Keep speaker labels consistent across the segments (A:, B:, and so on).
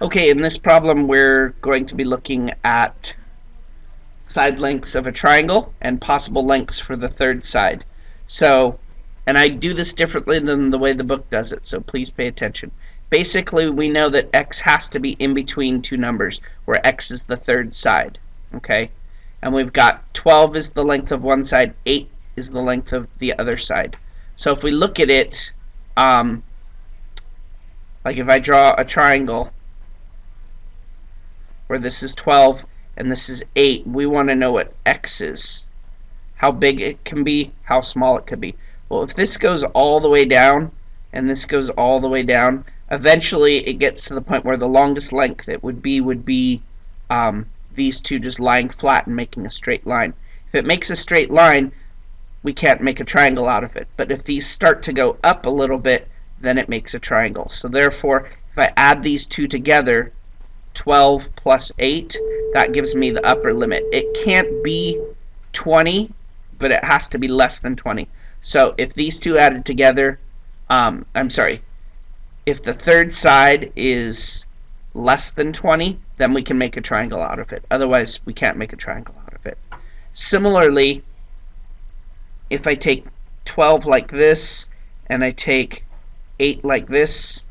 A: Okay, in this problem we're going to be looking at side lengths of a triangle and possible lengths for the third side. So, and I do this differently than the way the book does it, so please pay attention. Basically, we know that x has to be in between two numbers, where x is the third side, okay? And we've got 12 is the length of one side, 8 is the length of the other side. So if we look at it, like if I draw a triangle, where this is 12 and this is 8, we want to know what x is. How big it can be, how small it could be. Well, if this goes all the way down and this goes all the way down, eventually it gets to the point where the longest length it would be these two just lying flat and making a straight line. If it makes a straight line, we can't make a triangle out of it. But if these start to go up a little bit, then it makes a triangle. So therefore, if I add these two together, 12 plus 8, that gives me the upper limit. It can't be 20, but it has to be less than 20. So if these two added together, if the third side is less than 20, then we can make a triangle out of it. Otherwise, we can't make a triangle out of it. Similarly, if I take 12 like this, and I take 8 like this,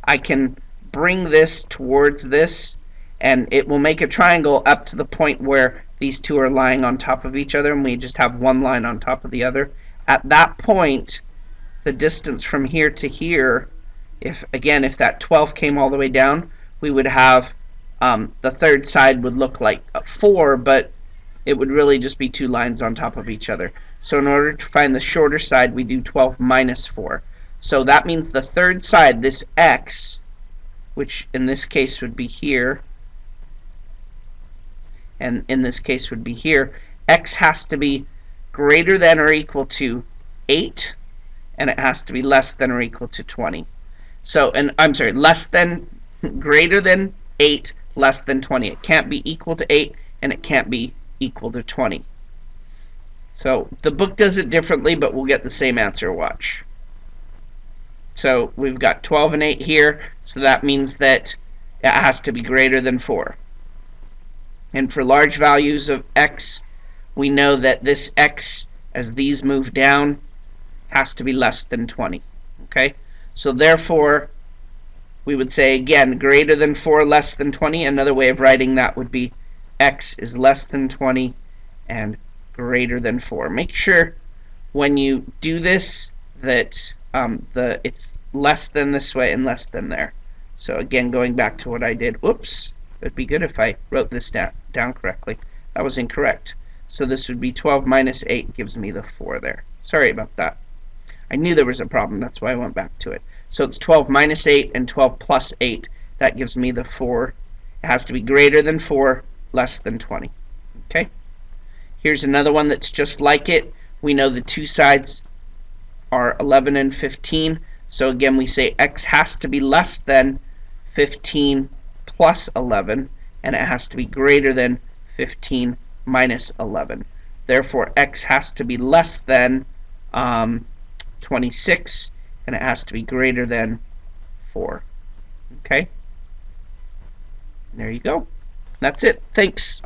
A: I can bring this towards this, and it will make a triangle up to the point where these two are lying on top of each other, and we just have one line on top of the other. At that point, the distance from here to here, if that 12 came all the way down, we would have the third side would look like 4, but it would really just be two lines on top of each other. So in order to find the shorter side, we do 12 minus 4. So that means the third side, this x, which in this case would be here, and in this case would be here, x has to be greater than or equal to 8, and it has to be less than or equal to 20. So, greater than 8, less than 20. It can't be equal to 8, and it can't be equal to 20. So the book does it differently, but we'll get the same answer. Watch. So we've got 12 and 8 here, so that means that it has to be greater than 4. And for large values of x, we know that this x, as these move down, has to be less than 20. Okay? So therefore, we would say, again, greater than 4, less than 20. Another way of writing that would be x is less than 20 and greater than 4. Make sure when you do this that it's less than this way and less than there. So again, going back to what I did, whoops, it would be good if I wrote this down correctly. That was incorrect. So this would be 12 minus 8 gives me the 4 there. Sorry about that. I knew there was a problem, that's why I went back to it. So it's 12 minus 8 and 12 plus 8. That gives me the 4. It has to be greater than 4, less than 20. Okay? Here's another one that's just like it. We know the two sides are 11 and 15. So again, we say x has to be less than 15 plus 11, and it has to be greater than 15 minus 11. Therefore, x has to be less than 26, and it has to be greater than 4. Okay? There you go. That's it. Thanks.